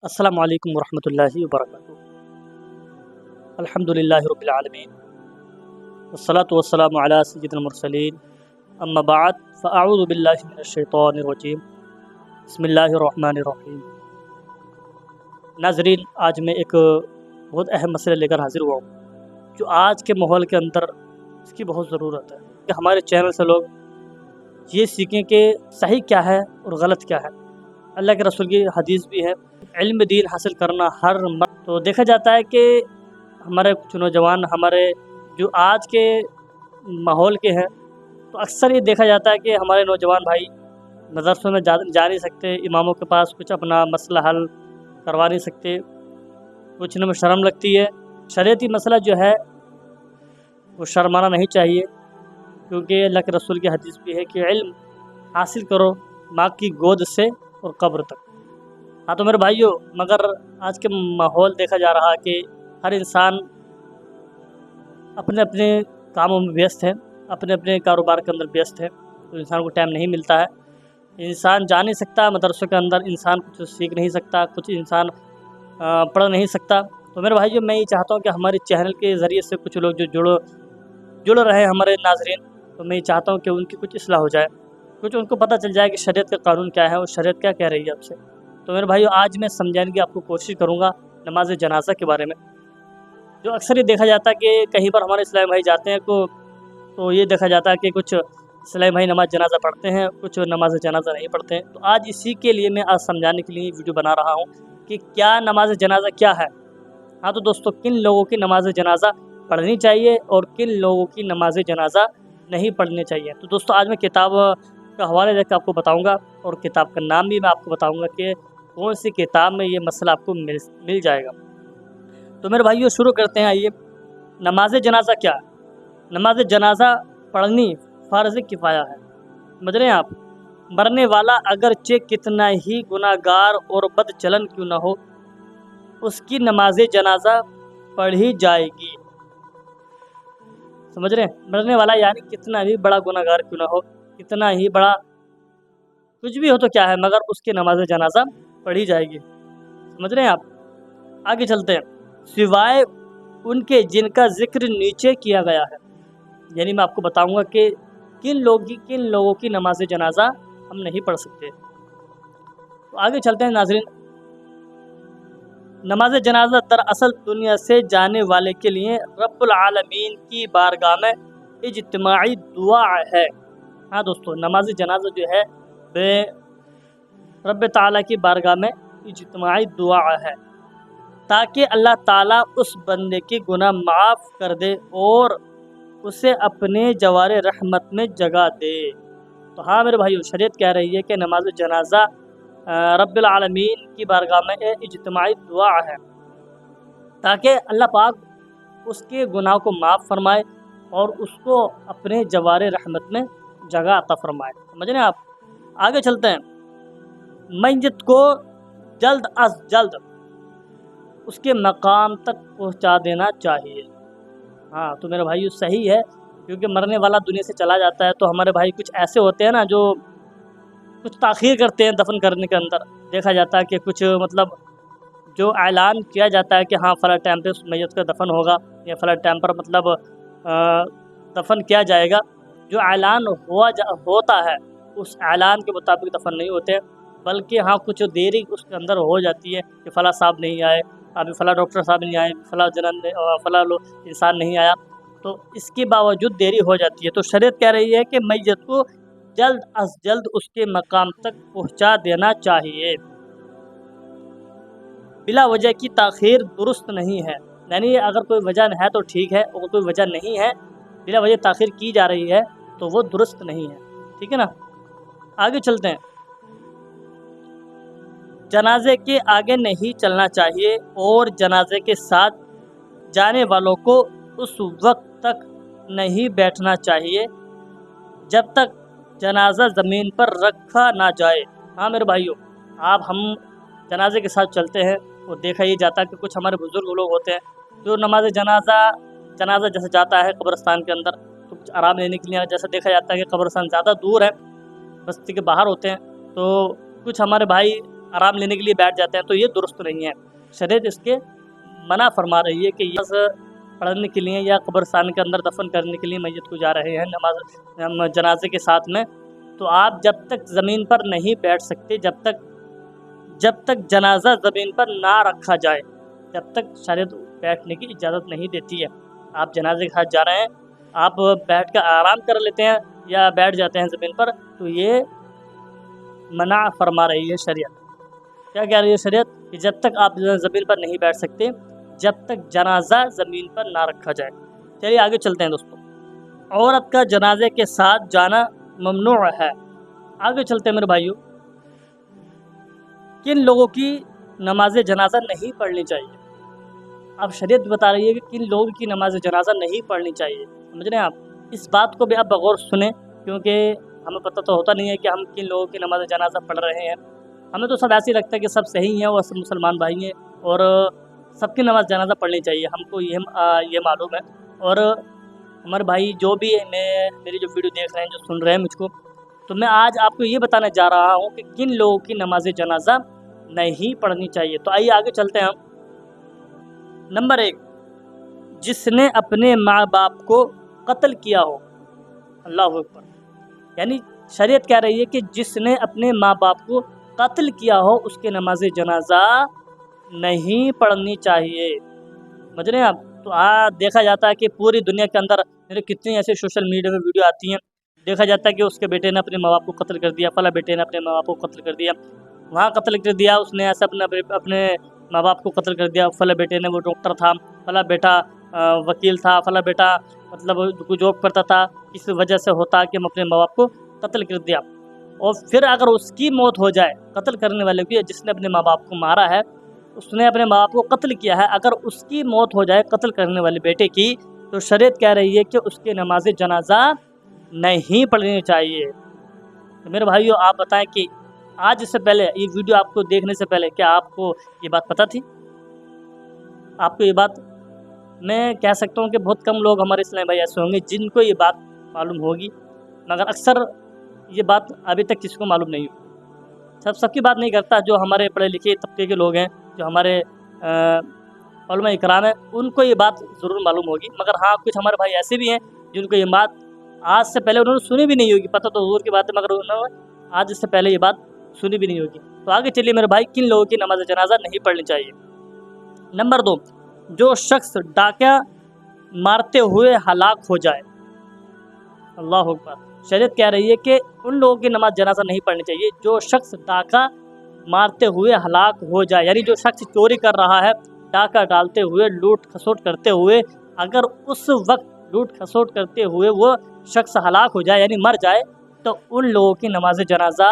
السلام علیکم ورحمۃ اللہ وبرکاتہ۔ الحمدللہ رب العالمین والصلاة والسلام علی سید المرسلین، اما بعد فاعوذ باللہ من الشیطان الرجیم، بسم اللہ الرحمن الرحیم۔ ناظرین، آج میں ایک بہت اہم مسئلہ لے کر حاضر ہوا ہوں جو آج کے ماحول کے اندر اس کی بہت ضرورت ہے کہ ہمارے چینل سے لوگ یہ سیکھیں کہ صحیح کیا ہے اور غلط کیا ہے۔ اللہ کے رسول کی حدیث بھی ہے، علم دین حاصل کرنا ہر مرد۔ تو دیکھا جاتا ہے کہ ہمارے کچھ نوجوان ہمارے جو آج کے ماحول کے ہیں، تو اکثر یہ دیکھا جاتا ہے کہ ہمارے نوجوان بھائی مدرسوں میں جا نہیں سکتے، اماموں کے پاس کچھ اپنا مسئلہ حل کروا نہیں سکتے، پوچھنے میں شرم لگتی ہے۔ شریعتی مسئلہ جو ہے وہ شرمانا نہیں چاہیے، کیونکہ اللہ کے رسول کی حدیث بھی ہے کہ علم حاصل کرو ماں کی گود سے اور قبر تک۔ ہاں تو میرے بھائیوں، مگر آج کے ماحول دیکھا جا رہا ہے کہ ہر انسان اپنے اپنے کاموں میں ویست ہے، اپنے اپنے کاروبار کے اندر ویست ہے، تو انسان کو ٹائم نہیں ملتا ہے۔ انسان جا نہیں سکتا مدرسوں کے اندر، انسان کچھ سیکھ نہیں سکتا، کچھ انسان پڑھ نہیں سکتا۔ تو میرے بھائیوں، میں یہ چاہتا ہوں کہ ہمارے چینل کے ذریعے سے کچھ لوگ جو جڑ رہے ہیں ہمارے ناظرین، تو میں یہ چاہتا ہوں کہ ان کی کچھ اصلاح ہو جائے، کچھ ان کو پتہ چل جائے کہ شریعت کا قانون کیا ہے اور شریعت کیا کہہ رہی ہے آپ سے۔ تو میرے بھائیو، آج میں سمجھانے کی آپ کو کوشش کروں گا نماز جنازہ کے بارے میں، جو اکثر یہ دیکھا جاتا ہے کہ کہیں پر ہمارے اسلامی بھائی جاتے ہیں تو یہ دیکھا جاتا ہے کہ کچھ اسلامی بھائی نماز جنازہ پڑھتے ہیں، کچھ نماز جنازہ نہیں پڑھتے ہیں۔ تو آج اسی کے لیے میں آج سمجھانے کے لیے ویڈیو بنا رہا ہوں کہ کیا نماز جنازہ کیا ہے۔ ہاں تو دوستو، کن لوگوں کی نماز جنازہ پڑھنی چاہیے اور کن لوگوں کی نماز جنازہ نہیں پڑھنی چاہیے۔ تو دوستو، آج میں کتاب کا حوالے دے کے آپ کو بتاؤں گا، اور کتاب کا نام بھی میں آپ کو بتاؤں گا کہ کون سی کتاب میں یہ مسئلہ آپ کو مل جائے گا۔ تو میرے بھائیو، شروع کرتے ہیں۔ آئیے، نماز جنازہ کیا ہے؟ نماز جنازہ پڑھنی فرض کفایہ ہے۔ سمجھ رہے ہیں آپ؟ مرنے والا اگرچہ کتنا ہی گناہ گار اور بد چلن کیوں نہ ہو، اس کی نماز جنازہ پڑھی جائے گی۔ سمجھ رہے ہیں؟ مرنے والا یعنی کتنا بھی بڑا گناہ گار کیوں نہ ہو، کتنا ہی بڑا کچھ بھی ہو تو کیا ہے، مگر اس کی نماز جنازہ پڑھی جائے گی۔ سمجھ رہے ہیں آپ؟ آگے چلتے ہیں۔ سوائے ان کے جن کا ذکر نیچے کیا گیا ہے، یعنی میں آپ کو بتاؤں گا کہ کن لوگوں کی نماز جنازہ ہم نہیں پڑھ سکتے۔ تو آگے چلتے ہیں ناظرین۔ نماز جنازہ دراصل دنیا سے جانے والے کے لیے رب العالمین کی بارگاہ میں اجتماعی دعا ہے۔ ہاں دوستو، نماز جنازہ جو ہے رب تعالیٰ کی بارگاہ میں اجتماعی دعا ہے، تاکہ اللہ تعالیٰ اس بندے کے گناہ معاف کر دے اور اسے اپنے جوار رحمت میں جگہ دے۔ تو ہاں میرے بھائیو، شریعت کہہ رہی ہے کہ نماز جنازہ رب العالمین کی بارگاہ میں اجتماعی دعا ہے، تاکہ اللہ پاک اس کے گناہ کو معاف فرمائے اور اس کو اپنے جوار رحمت میں جگہ عطا فرمائے۔ سمجھ رہے ہیں آپ؟ آگے چلتے ہیں۔ میت کو جلد از جلد اس کے مقام تک پہنچا دینا چاہیے۔ ہاں تو میرے بھائی صحیح ہے، کیونکہ مرنے والا دنیا سے چلا جاتا ہے تو ہمارے بھائی کچھ ایسے ہوتے ہیں نا جو کچھ تاخیر کرتے ہیں دفن کرنے کے اندر۔ دیکھا جاتا ہے کہ کچھ مطلب جو اعلان کیا جاتا ہے کہ ہاں فلاں ٹائم پہ میت کا دفن ہوگا یا فلاں ٹائم پر مطلب دفن کیا جائے گا، جو اعلان ہوتا ہے اس اعلان کے مطابق دفن نہیں ہوتے، بلکہ ہاں کچھ دیری اس کے اندر ہو جاتی ہے کہ فلاں صاحب نہیں آئے، ابھی فلاں ڈاکٹر صاحب نہیں آئے، فلاں انسان نہیں آیا، تو اس کے باوجود دیری ہو جاتی ہے۔ تو شریعت کہہ رہی ہے کہ میت کو جلد از جلد اس کے مقام تک پہنچا دینا چاہیے۔ بلا وجہ کی تاخیر درست نہیں ہے، یعنی اگر کوئی وجہ ہے تو ٹھیک ہے، اگر کوئی وجہ نہیں ہے، بلا وجہ تاخیر کی جا رہی ہے تو وہ درست نہیں ہے۔ ٹھیک ہے نا؟ آگے چلتے ہیں۔ جنازے کے آگے نہیں چلنا چاہیے اور جنازے کے ساتھ جانے والوں کو اس وقت تک نہیں بیٹھنا چاہیے جب تک جنازہ زمین پر رکھا نہ جائے۔ ہاں میرے بھائیوں، ہم جنازے کے ساتھ چلتے ہیں اور دیکھا یہ جاتا ہے کہ کچھ ہمارے بزرگ لوگ ہوتے ہیں جو نماز جنازہ جیسے جاتا ہے قبرستان کے اندر، تو کچھ آرام لینے کے لیے جیسا دیکھا جاتا ہے کہ قبرستان زیادہ دور ہے، بستی کے باہر ہوتے ہیں، تو کچھ ہمارے بھائی आराम लेने के लिए बैठ जाते हैं, तो ये दुरुस्त नहीं है। शरीयत इसके मना फरमा रही है कि ये पढ़ने के लिए या कब्रिस्तान के अंदर दफन करने के लिए मैयत को जा रहे हैं नमाज जनाजे के साथ में, तो आप जब तक ज़मीन पर नहीं बैठ सकते, जब तक जनाजा ज़मीन पर ना रखा जाए, जब तक शरीयत बैठने की इजाज़त नहीं देती है। आप जनाजे के साथ जा रहे हैं, आप बैठ कर आराम कर लेते हैं या बैठ जाते हैं ज़मीन पर, तो ये मना फरमा रही है शरीयत। क्या कह रही है शरीयत कि जब तक आप ज़मीन पर नहीं बैठ सकते, जब तक जनाजा ज़मीन पर ना रखा जाए। चलिए आगे चलते हैं दोस्तों। औरत का जनाजे के साथ जाना ममनू है। आगे चलते हैं मेरे भाइयों। किन लोगों की नमाज जनाजा नहीं पढ़नी चाहिए? अब शरीयत बता रही है कि किन लोगों की नमाज जनाजा नहीं पढ़नी चाहिए। समझ रहे हैं आप? इस बात को भी आप बगौर सुने, क्योंकि हमें पता तो होता नहीं है कि हम किन लोगों की नमाज जनाजा पढ़ रहे हैं। हमें तो सब ऐसे ही लगता है कि सब सही हैं और सब मुसलमान भाई हैं और सबकी नमाज जनाजा पढ़नी चाहिए, हमको ये मालूम है। और हमारे भाई जो भी मेरी जो वीडियो देख रहे हैं, जो सुन रहे हैं मुझको, तो मैं आज आपको ये बताने जा रहा हूँ कि किन लोगों की नमाज जनाजा नहीं पढ़नी चाहिए। तो आइए आगे चलते हैं हम। नंबर 1, जिसने अपने माँ बाप को कत्ल किया हो। अल्लाह अकबर। यानी शरीयत कह रही है कि जिसने अपने माँ बाप को कत्ल किया हो, उसके नमाज जनाजा नहीं पढ़नी चाहिए। समझ रहे हैं आप? तो देखा जाता है कि पूरी दुनिया के अंदर कितनी ऐसे सोशल मीडिया में वीडियो आती हैं, देखा जाता है कि उसके बेटे ने अपने माँ बाप को कत्ल कर दिया, फला बेटे ने अपने माँ बाप को कत्ल कर दिया, वहाँ कत्ल कर दिया उसने, ऐसे अपने माँ बाप को कत्ल कर दिया, फला बेटे ने वो डॉक्टर था, फला बेटा वकील था, फला बेटा मतलब जॉब करता था, किस वजह से होता कि हम अपने माँ बाप को कत्ल कर दिया। और फिर अगर उसकी मौत हो जाए, कत्ल करने वाले की, जिसने अपने माँ बाप को मारा है, उसने अपने माँ बाप को कत्ल किया है, अगर उसकी मौत हो जाए कत्ल करने वाले बेटे की, तो शरीयत कह रही है कि उसकी नमाज जनाजा नहीं पढ़नी चाहिए। तो मेरे भाइयों, आप बताएं कि आज से पहले, ये वीडियो आपको देखने से पहले, क्या आपको ये बात पता थी? आपको ये बात, मैं कह सकता हूँ कि बहुत कम लोग हमारे इस्लामी भाई ऐसे होंगे जिनको ये बात मालूम होगी, मगर अक्सर ये बात अभी तक किसी को मालूम नहीं हुई। सबकी बात नहीं करता, जो हमारे पढ़े लिखे तबके के लोग हैं, जो हमारे उलमा इकराम हैं, उनको ये बात ज़रूर मालूम होगी। मगर हाँ, कुछ हमारे भाई ऐसे भी हैं जिनको ये बात आज से पहले उन्होंने सुनी भी नहीं होगी, पता तो हुजूर की बात है, मगर उन्होंने आज से पहले ये बात सुनी भी नहीं होगी। तो आगे चलिए मेरे भाई, किन लोगों की नमाज जनाजा नहीं पढ़नी चाहिए। नंबर 2, जो शख्स डाका मारते हुए हलाक हो जाए। अल्लाह अकबर। शरीयत कह रही है कि उन लोगों की नमाज जनाजा नहीं पढ़नी चाहिए जो शख्स डाका मारते हुए हलाक हो जाए। यानी जो शख्स चोरी कर रहा है, डाका डालते हुए, लूट खसोट करते हुए, अगर उस वक्त लूट खसोट करते हुए वो शख्स हलाक हो जाए, यानी मर जाए, तो उन लोगों की नमाज जनाजा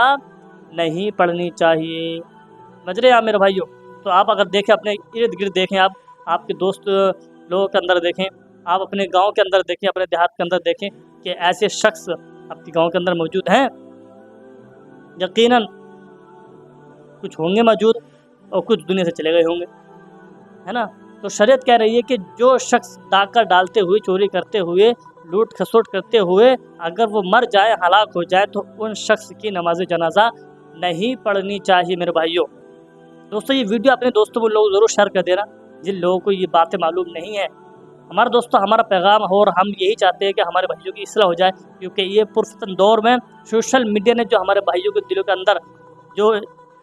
नहीं पढ़नी चाहिए। समझ रहे हैं आप मेरे भाइयों? तो आप अगर देखें, अपने इर्द गिर्द देखें, आप आपके दोस्त लोगों के अंदर देखें, आप अपने गांव के अंदर देखें, अपने देहात के अंदर देखें कि ऐसे शख्स आपके गांव के अंदर मौजूद हैं, यकीनन कुछ होंगे मौजूद और कुछ दुनिया से चले गए होंगे, है ना? तो शरीयत कह रही है कि जो शख्स डाका डालते हुए, चोरी करते हुए, लूट खसोट करते हुए अगर वो मर जाए, हलाक हो जाए, तो उन शख्स की नमाज जनाजा नहीं पढ़नी चाहिए। मेरे भाइयों, दोस्तों, ये वीडियो अपने दोस्तों को लोग ज़रूर शेयर कर देना जिन लोगों को ये बातें मालूम नहीं है। हमारे दोस्तों, हमारा पैगाम हो और हम यही चाहते हैं कि हमारे भाइयों की इस्लाह हो जाए, क्योंकि ये पुरफतन दौर में सोशल मीडिया ने जो हमारे भाइयों के दिलों के अंदर जो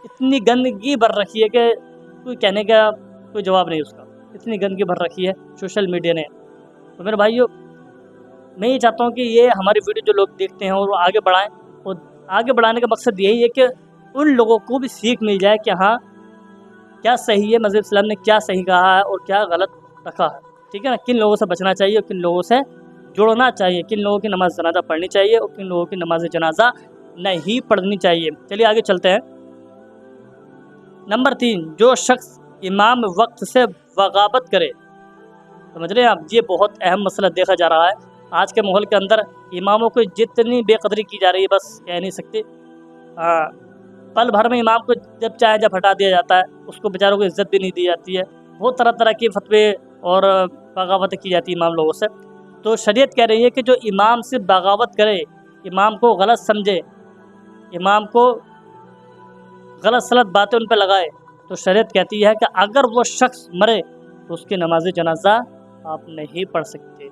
इतनी गंदगी भर रखी है कि कोई कहने का कोई जवाब नहीं उसका, इतनी गंदगी भर रखी है सोशल मीडिया ने। तो मेरे भाइयों, मैं ये चाहता हूँ कि ये हमारी वीडियो जो लोग देखते हैं और वो आगे बढ़ाएं, और आगे बढ़ाने का मकसद यही है कि उन लोगों को भी सीख मिल जाए कि हाँ, क्या सही है, मज़हब इस्लाम ने क्या सही कहा है और क्या गलत रखा है। ठीक है ना? किन लोगों से बचना चाहिए और किन लोगों से जुड़ना चाहिए, किन लोगों की नमाज जनाजा पढ़नी चाहिए और किन लोगों की नमाज जनाजा नहीं पढ़नी चाहिए। चलिए आगे चलते हैं। नंबर 3, जो शख्स इमाम वक्त से बगावत करे। समझ रहे हैं आप? ये बहुत अहम मसला देखा जा रहा है आज के माहौल के अंदर। इमामों को जितनी बेकदरी की जा रही है, बस कह नहीं सकते। पल भर में इमाम को जब चाहे जब हटा दिया जाता है, उसको बेचारों को इज्जत भी नहीं दी जाती है। बहुत तरह तरह के फतवे और बगावत की जाती है इमाम लोगों से। तो शरीयत कह रही है कि जो इमाम से बगावत करे, इमाम को गलत समझे, इमाम को गलत सलत बातें उन पर लगाए, तो शरीयत कहती है कि अगर वो शख्स मरे तो उसकी नमाज जनाजा आप नहीं पढ़ सकते।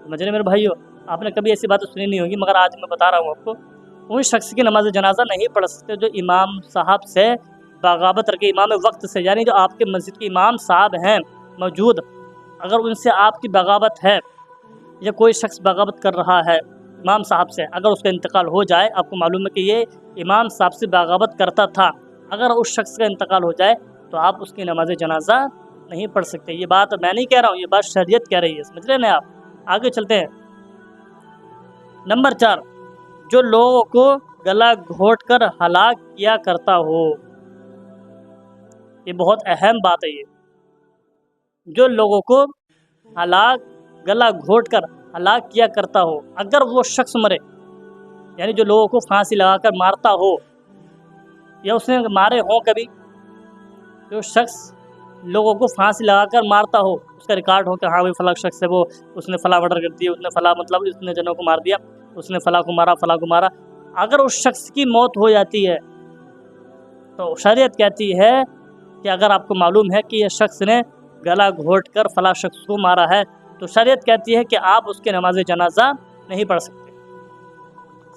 समझ रहे मेरे भाइयों, आपने कभी ऐसी बातें सुनी नहीं होगी, मगर आज मैं बता रहा हूँ आपको, उन शख्स की नमाज जनाजा नहीं पढ़ सकते जो इमाम साहब से बगावत रखे, इमाम वक्त से, यानी जो आपके मस्जिद के इमाम साहब हैं मौजूद, अगर उनसे आपकी बगावत है या कोई शख्स बगावत कर रहा है इमाम साहब से, अगर उसका इंतकाल हो जाए, आपको मालूम है कि ये इमाम साहब से बगावत करता था, अगर उस शख्स का इंतकाल हो जाए तो आप उसकी नमाज जनाजा नहीं पढ़ सकते। ये बात मैं नहीं कह रहा हूँ, ये बात शरीयत कह रही है, समझ रहे हैं आप। आगे चलते हैं। नंबर 4, जो लोगों को गला घोट कर हलाक किया करता हो। ये बहुत अहम बात है। ये जो लोगों को गला घोट कर हलाक किया करता हो, अगर वो शख्स मरे, यानी जो लोगों को फांसी लगाकर मारता हो या उसने मारे हो कभी, जो शख्स लोगों को फांसी लगाकर मारता हो, उसका रिकॉर्ड हो कि हाँ भाई फला शख्स है, वो उसने फला मर्डर कर दिया, उसने फला मतलब इतने जनों को मार दिया, उसने फला को मारा, अगर उस शख्स की मौत हो जाती है तो शरीयत कहती है कि अगर आपको मालूम है कि यह शख्स ने गला घोट कर फला शख्स को मारा है, तो शरीयत कहती है कि आप उसके नमाज जनाजा नहीं पढ़ सकते।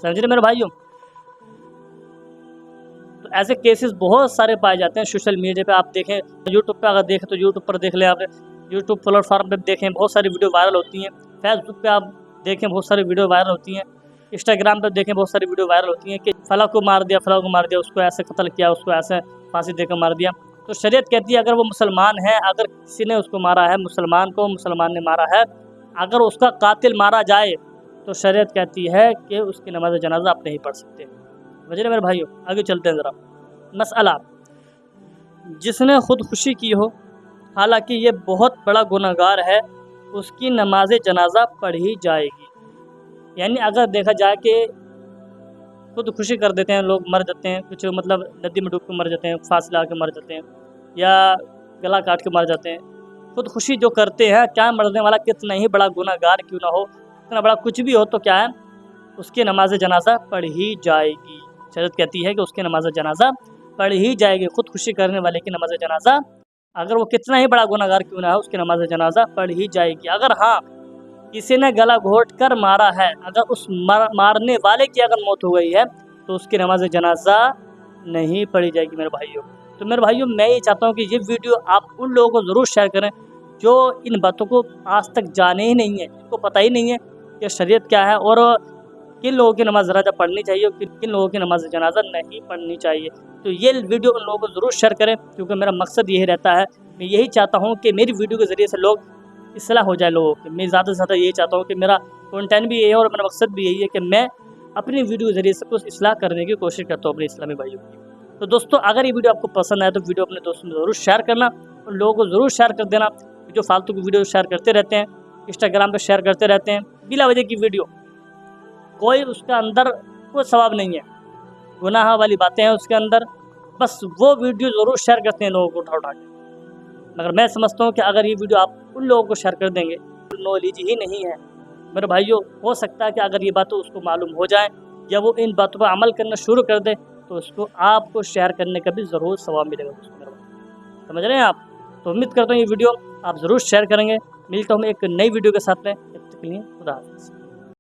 समझ रहे मेरे भाइयों। तो ऐसे केसेस बहुत सारे पाए जाते हैं सोशल मीडिया पे। आप देखें यूट्यूब पे, अगर देखें तो यूट्यूब पर देख लें, आप यूट्यूब प्लेटफॉर्म पे देखें बहुत सारी वीडियो वायरल होती हैं, फेसबुक पे आप देखें बहुत सारी वीडियो वायरल होती हैं, इंस्टाग्राम पे देखें बहुत सारी वीडियो वायरल होती हैं कि फला को मार दिया, फला को मार दिया, उसको ऐसे कत्ल किया, उसको ऐसे फांसी देकर मार दिया। तो शरीयत कहती है अगर वो मुसलमान है, अगर किसी ने उसको मारा है, मुसलमान को मुसलमान ने मारा है, अगर उसका कातिल मारा जाए तो शरीयत कहती है कि उसकी नमाज जनाजा आप नहीं पढ़ सकते। समझ रहे मेरे भाइयों। आगे चलते हैं ज़रा। मसला, जिसने खुदकुशी की हो, हालांकि ये बहुत बड़ा गुनहगार है, उसकी नमाज जनाजा पढ़ी जाएगी। यानी अगर देखा जाए कि खुदकुशी कर देते हैं लोग, मर जाते हैं, कुछ मतलब नदी में डूब के मर जाते हैं, फांसी लगा के मर जाते हैं, या गला काट के मर जाते हैं, खुदकुशी जो करते हैं, क्या मरने वाला कितना ही बड़ा गुनहगार क्यों ना हो, इतना बड़ा कुछ भी हो, तो क्या है, उसकी नमाज जनाजा पढ़ी जाएगी। शरीयत कहती है कि उसकी नमाज जनाजा पढ़ी जाएगी। खुदकुशी करने वाले की नमाज जनाजा, अगर वो कितना ही बड़ा गुनहगार क्यों ना हो, उसकी नमाज जनाजा पढ़ी जाएगी। अगर हाँ किसी ने गला घोट कर मारा है, अगर उस मारने वाले की अगर मौत हो गई है तो उसकी नमाज जनाजा नहीं पढ़ी जाएगी मेरे भाइयों। तो मेरे भाइयों, मैं ये चाहता हूँ कि ये वीडियो आप उन लोगों को ज़रूर शेयर करें जो इन बातों को आज तक जाने ही नहीं है, इनको पता ही नहीं है कि शरीयत क्या है और किन लोगों की नमाज जनाजा पढ़नी चाहिए और किन लोगों की नमाज जनाजा नहीं पढ़नी चाहिए। तो ये वीडियो उन लोगों को ज़रूर शेयर करें, क्योंकि मेरा मकसद यही रहता है, मैं यही चाहता हूँ कि मेरी वीडियो के ज़रिए से लोग इस्लाह हो जाए लोगों की। मैं ज़्यादा से ज़्यादा यही चाहता हूँ कि मेरा कंटेंट भी यही है और मेरा मकसद भी यही है कि मैं अपनी वीडियो के ज़रिए से कुछ इस्लाह करने की कोशिश करता हूँ अपने इस्लामी भाइयों की। तो दोस्तों, अगर ये वीडियो आपको पसंद आए तो वीडियो अपने दोस्तों में ज़रूर शेयर करना और लोगों को ज़रूर शेयर कर देना। जो फालतू की वीडियो शेयर करते रहते हैं, इंस्टाग्राम पर शेयर करते रहते हैं बिला वजह की वीडियो, कोई उसका अंदर कोई सवाब नहीं है, गुनाह वाली बातें हैं उसके अंदर, बस वो वीडियो ज़रूर शेयर करते हैं लोगों को उठा उठा के। मगर मैं समझता हूँ कि अगर ये वीडियो आप उन लोगों को शेयर कर देंगे, नॉलेज ही नहीं है मेरे भाइयों, हो सकता है कि अगर ये बातें उसको मालूम हो जाए या वो इन बातों पर अमल करना शुरू कर दे, तो उसको आपको शेयर करने का भी ज़रूर सवाब मिलेगा दोस्तों मेरे भाई। समझ रहे हैं आप। तो उम्मीद करता हूँ ये वीडियो आप ज़रूर शेयर करेंगे। मिलता हूँ मैं एक नई वीडियो के साथ में, तब तक के लिए खुदा हाफ़िज़।